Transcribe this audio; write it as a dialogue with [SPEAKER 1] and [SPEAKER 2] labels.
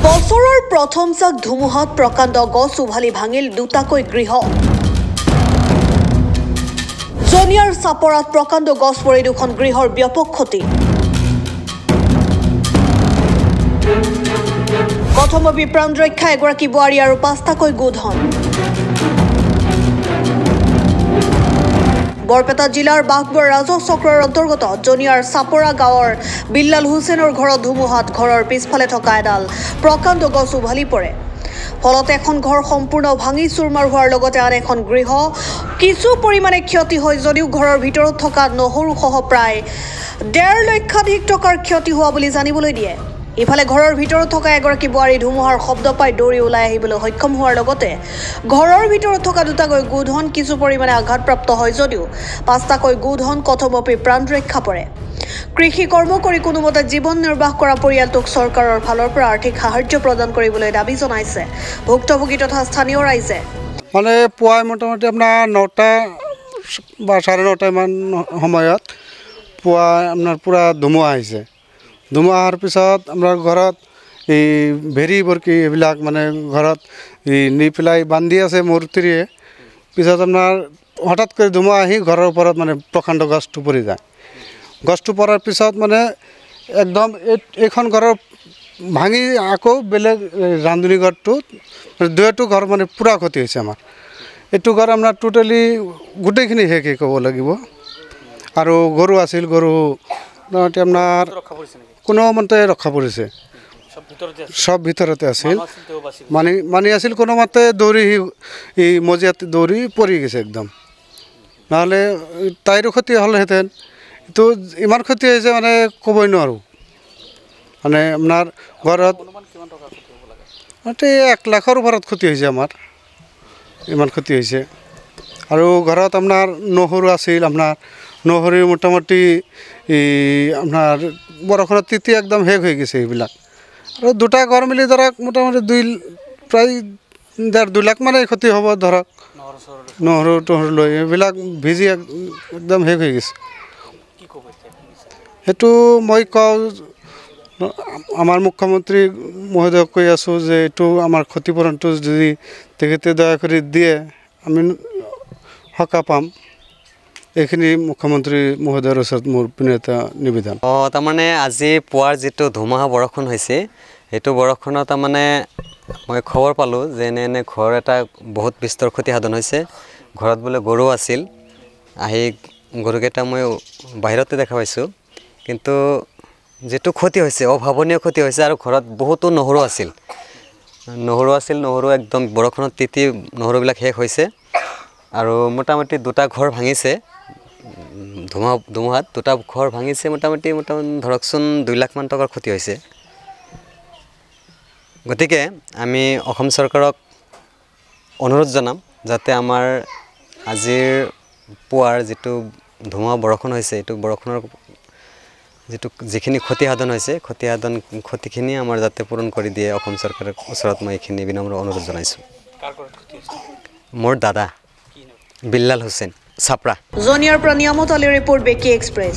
[SPEAKER 1] বছৰৰ প্ৰথম চাক ধুমুহাত প্ৰকাণ্ড গছ উভালি ভাঙিল দুটাকৈ গৃহ। জনিয়াৰ চাপৰাত প্ৰকাণ্ড গছ পৰি দুখন গৃহৰ ব্যাপক ক্ষতি। কথমপি প্ৰাণ ৰক্ষা এগৰাকী বোৱাৰী আৰু 5টাকৈ গোধন। বৰপেটা জিলাৰ বাঘবৰ ৰাজহ চক্ৰৰ অন্তৰ্গত জনিয়াৰ চাপৰা গাঁৱৰ বিল্লাল হুছেইনৰ ঘৰত ধুমুহাত ঘৰৰ পিছফালে থকা এডাল প্ৰকাণ্ড গছ উভালি পৰে। ফলত এখন ঘৰ সম্পূৰ্ণ ভাঙি চুৰমাৰ হোৱাৰ লগতে আন এখন গৃহ কিছু পৰিমাণে ক্ষতি হয় যদিও ঘৰৰ ভিতৰত থকা নহৰুসহ প্ৰায় 1.5 লক্ষাধিক টকাৰ ক্ষতি হোৱা বুলি জানিবলৈ দিয়ে। ইফালে ঘৰৰ ভিতৰত থকা এগৰাকী বোৱাৰী ধুমুহাৰ শব্দ পাই দৌৰি ওলাই আহিবলৈ সক্ষম হোৱাৰ লগতে ঘৰৰ ভিতৰত থকা দুটাকৈ গোধন কিছু পৰিমাণে আঘাতপ্ৰাপ্ত হয় যদিও 5টাকৈ গোধন কথমপি প্ৰাণ ৰক্ষা পৰে। কৃষি কৰ্ম কৰি কোনোমতে জীৱন নিৰ্বাহ কৰা পৰিয়ালটোক চৰকাৰৰ ফালৰ পৰা আৰ্থিক সাহায্য প্ৰদান কৰিবলৈ দাবী জনাইছে ভুক্তভোগী তথা স্থানীয় ৰাইজে।
[SPEAKER 2] মানে পুৱাই মোটামুটি আপোনাৰ 9টা বা 9:30 মান সময়ত পুৱা আপোনাৰ পূৰা ধুমুহা আহিছে। ধুমুহা অহাৰ পিছত আমাৰ ঘৰত এই ভেৰি বৰকি এইবিলাক মানে ঘৰত নি পেলাই বান্ধি আছে মূৰ্তিৰে। পিছত আপোনাৰ হঠাৎ কৰি ধুমুহা আহি ঘৰৰ ওপৰত মানে প্ৰকাণ্ড গছটো পৰি যায়। গছটো পৰাৰ পিছত মানে একদম এইখন ঘৰৰ ভাঙি আকৌ বেলেগ ৰান্ধনী ঘৰটোত দুয়োটো ঘৰ মানে পূৰা ক্ষতি হৈছে আমাৰ। এইটো ঘৰ আপোনাৰ টোটেলি গোটেইখিনি শেষ ক'ব লাগিব। আৰু গৰু আছিল, গৰু মোটামুটি আপোনাৰ কোনোমতে ৰক্ষা পৰিছে, সব ভিতৰতে আছিল। মানি আছিল কোনোমতে দৌৰি এই মজিয়াতে দৌৰি পৰি গৈছে একদম, নহ'লে তাইৰো ক্ষতি হ'লহেঁতেন। কিন্তু ইমান ক্ষতি হৈছে মানে ক'বই নোৱাৰোঁ। মানে আপোনাৰ ঘৰত 1 লাখৰ ওপৰত ক্ষতি হৈছে আমাৰ, ইমান ক্ষতি হৈছে। আৰু ঘৰত আপোনাৰ নহৰু আছিল, আপোনাৰ নহৰু মোটামুটি আপোনাৰ বৰষুণত তিতি একদম শেষ হৈ গৈছে এইবিলাক। আৰু দুটা ঘৰ মিলি ধৰক মোটামুটি প্ৰায় 1.5-2 লাখ মানে ক্ষতি হ'ব ধৰক। নহৰু টহৰু লৈ এইবিলাক ভিজি একদম শেষ হৈ গৈছে। সেইটো মই কওঁ আমাৰ মুখ্যমন্ত্ৰী মহোদয়ক কৈ আছোঁ যে এইটো আমাৰ ক্ষতিপূৰণটো যদি তেখেতে দয়া কৰি দিয়ে আমি সকাহ পাম। এইখিনি মুখ্যমন্ত্ৰী মহোদয়ৰ ওচৰত মোৰ বিনীত নিবেদন।
[SPEAKER 3] তাৰমানে আজি পুৱাৰ যিটো ধুমুহা বৰষুণ হৈছে সেইটো বৰষুণত তাৰমানে মই খবৰ পালোঁ যে এনে ঘৰ এটা বহুত বিস্তৰ ক্ষতি সাধন হৈছে। ঘৰত বোলে গৰু আছিল, আহি গৰুকেইটা মই বাহিৰতে দেখা পাইছোঁ। কিন্তু যিটো ক্ষতি হৈছে অভাৱনীয় ক্ষতি হৈছে। আৰু ঘৰত বহুতো নহৰু আছিল, নহৰু একদম বৰষুণত তিতি নহৰুবিলাক শেষ হৈছে। আৰু মোটামুটি 2টা ঘৰ ভাঙিছে ধুমুহাত, 2টা ঘৰ ভাঙিছে। মোটামুটি ধৰকচোন 2 লাখ মান টকাৰ ক্ষতি হৈছে। গতিকে আমি অসম চৰকাৰক অনুৰোধ জনাম যাতে আমাৰ আজিৰ পুৱাৰ যিটো ধুমুহা বৰষুণ হৈছে এইটো বৰষুণৰ যিখিনি ক্ষতি সাধন হৈছে ক্ষতিখিনি আমাৰ যাতে পূৰণ কৰি দিয়ে অসম চৰকাৰৰ ওচৰত মই এইখিনি বিনম্ৰ অনুৰোধ জনাইছোঁ। মোৰ দাদা বিল্লাল হুছেইন, চাপৰা।
[SPEAKER 1] জনিয়াৰ পৰা নিয়ামত আলীৰ ৰিপৰ্ট, বেকি এক্সপ্ৰেছ।